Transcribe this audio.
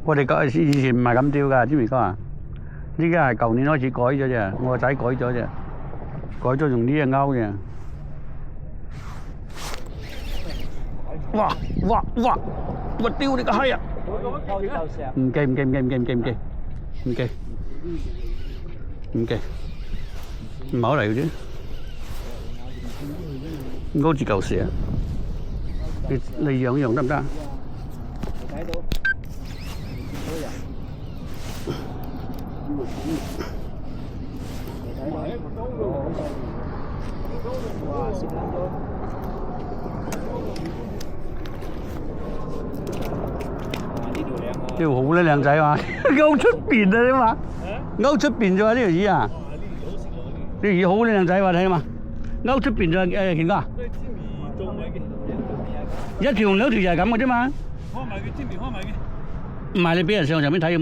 我哋以前唔係咁釣㗎，知唔知啊？依家係舊年開始改咗啫，我個仔改咗啫，改咗用呢隻鈎嘅。哇！我丟你個閪啊！唔記，唔好嚟嘅啫，勾住嚿蛇，你養得唔得？睇到。哇！蝕撚咗。呢條好咧靚仔嘛，勾出邊啊你嘛，勾出邊咗呢條魚啊！呢條魚好靚仔喎，睇下嘛，勾出邊咗誒，健哥。一條兩條就係咁嘅啫嘛。開埋佢，天邊開埋嘅。唔係你俾人上邊睇。